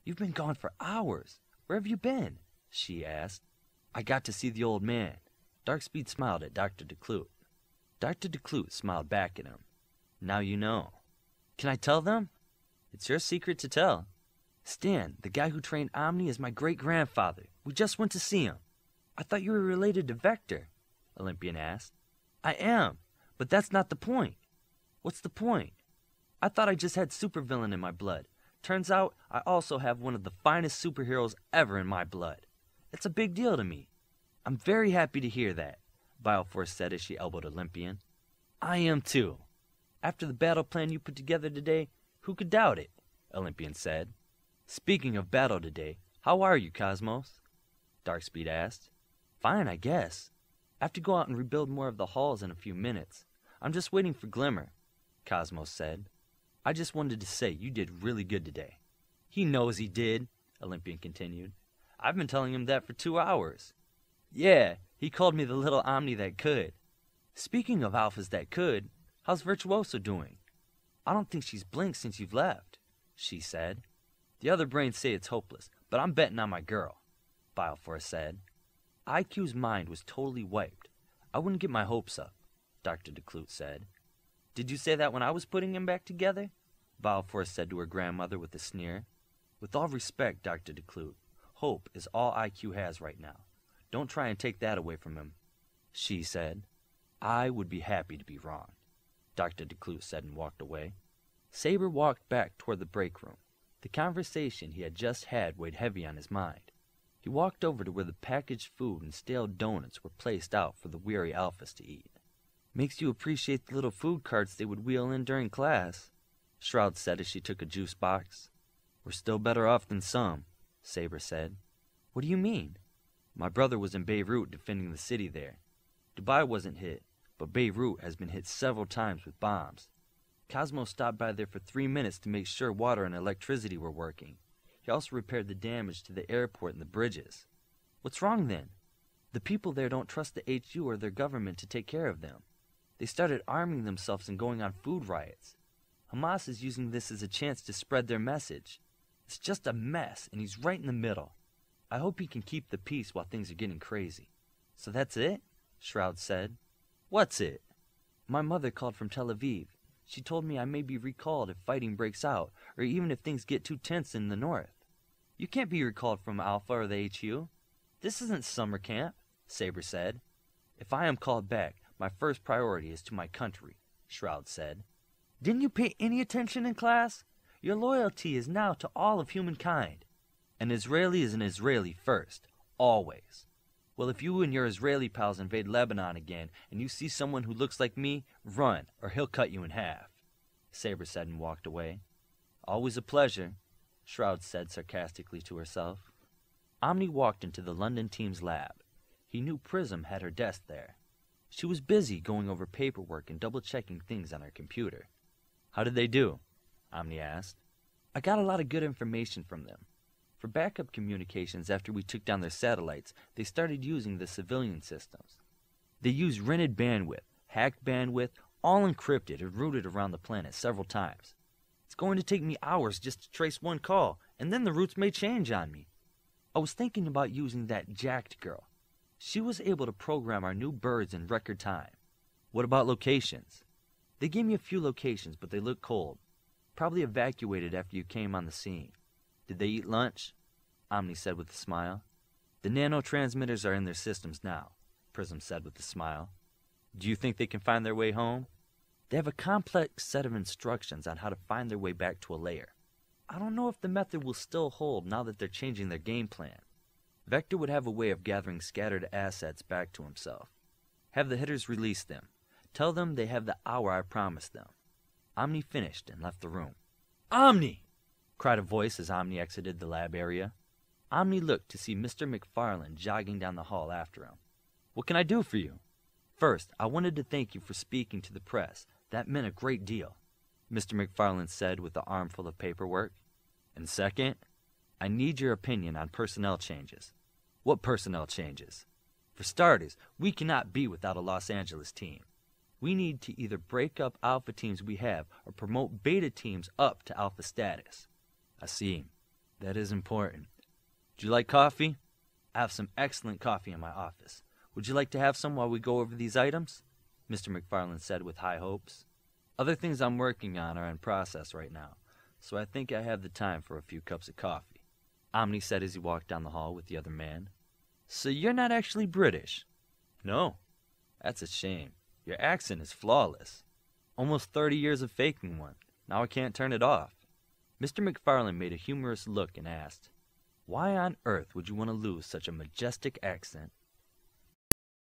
You've been gone for hours. Where have you been? She asked. I got to see the old man. Darkspeed smiled at Dr. DeClute. Dr. DeClute smiled back at him. Now you know. Can I tell them? It's your secret to tell. Stan, the guy who trained Omni, is my great-grandfather. We just went to see him. I thought you were related to Vector, Olympian asked. I am, but that's not the point. What's the point? I thought I just had supervillain in my blood. Turns out I also have one of the finest superheroes ever in my blood. It's a big deal to me. I'm very happy to hear that, Bioforce said as she elbowed Olympian. I am too. After the battle plan you put together today, who could doubt it? Olympian said. Speaking of battle today, how are you, Cosmos? Darkspeed asked. Fine, I guess. I have to go out and rebuild more of the halls in a few minutes. I'm just waiting for Glimmer, Cosmos said. I just wanted to say you did really good today. He knows he did, Olympian continued. I've been telling him that for 2 hours. Yeah, he called me the little Omni that could. Speaking of alphas that could, how's Virtuoso doing? I don't think she's blinked since you've left, she said. The other brains say it's hopeless, but I'm betting on my girl, Bioforce said. IQ's mind was totally wiped. I wouldn't get my hopes up, Dr. DeClute said. Did you say that when I was putting him back together? Bioforce said to her grandmother with a sneer. With all respect, Dr. DeClute, hope is all IQ has right now. Don't try and take that away from him, she said. I would be happy to be wrong, Dr. DeClute said and walked away. Saber walked back toward the break room. The conversation he had just had weighed heavy on his mind. He walked over to where the packaged food and stale donuts were placed out for the weary alphas to eat. Makes you appreciate the little food carts they would wheel in during class, Shroud said as she took a juice box. We're still better off than some, Saber said. What do you mean? My brother was in Beirut defending the city there. Dubai wasn't hit, but Beirut has been hit several times with bombs. Cosmo stopped by there for 3 minutes to make sure water and electricity were working. He also repaired the damage to the airport and the bridges. What's wrong then? The people there don't trust the HU or their government to take care of them. They started arming themselves and going on food riots. Hamas is using this as a chance to spread their message. It's just a mess, and he's right in the middle. I hope he can keep the peace while things are getting crazy. So that's it? Shroud said. What's it? My mother called from Tel Aviv. She told me I may be recalled if fighting breaks out, or even if things get too tense in the north. You can't be recalled from Alpha or the HU. This isn't summer camp, Saber said. If I am called back, my first priority is to my country, Shroud said. Didn't you pay any attention in class? Your loyalty is now to all of humankind. An Israeli is an Israeli first, always. Well, if you and your Israeli pals invade Lebanon again and you see someone who looks like me, run, or he'll cut you in half, Saber said and walked away. Always a pleasure, Shroud said sarcastically to herself. Omni walked into the London team's lab. He knew Prism had her desk there. She was busy going over paperwork and double-checking things on her computer. How did they do? Omni asked. I got a lot of good information from them. For backup communications after we took down their satellites, they started using the civilian systems. They used rented bandwidth, hacked bandwidth, all encrypted and routed around the planet several times. It's going to take me hours just to trace one call, and then the routes may change on me. I was thinking about using that jacked girl. She was able to program our new birds in record time. What about locations? They gave me a few locations, but they look cold. Probably evacuated after you came on the scene. Did they eat lunch? Omni said with a smile. The nanotransmitters are in their systems now, Prism said with a smile. Do you think they can find their way home? They have a complex set of instructions on how to find their way back to a lair. I don't know if the method will still hold now that they're changing their game plan. Vector would have a way of gathering scattered assets back to himself. Have the hitters release them. Tell them they have the hour I promised them. Omni finished and left the room. Omni! Cried a voice as Omni exited the lab area. Omni looked to see Mr. McFarlane jogging down the hall after him. What can I do for you? First, I wanted to thank you for speaking to the press. That meant a great deal, Mr. McFarlane said with an armful of paperwork. And second, I need your opinion on personnel changes. What personnel changes? For starters, we cannot be without a Los Angeles team. We need to either break up alpha teams we have or promote beta teams up to alpha status. I see. That is important. Do you like coffee? I have some excellent coffee in my office. Would you like to have some while we go over these items? Mr. McFarland said with high hopes. Other things I'm working on are in process right now, so I think I have the time for a few cups of coffee. Omni said as he walked down the hall with the other man. So you're not actually British? No. That's a shame. Your accent is flawless. Almost 30 years of faking one. Now I can't turn it off. Mr. McFarland made a humorous look and asked, Why on earth would you want to lose such a majestic accent?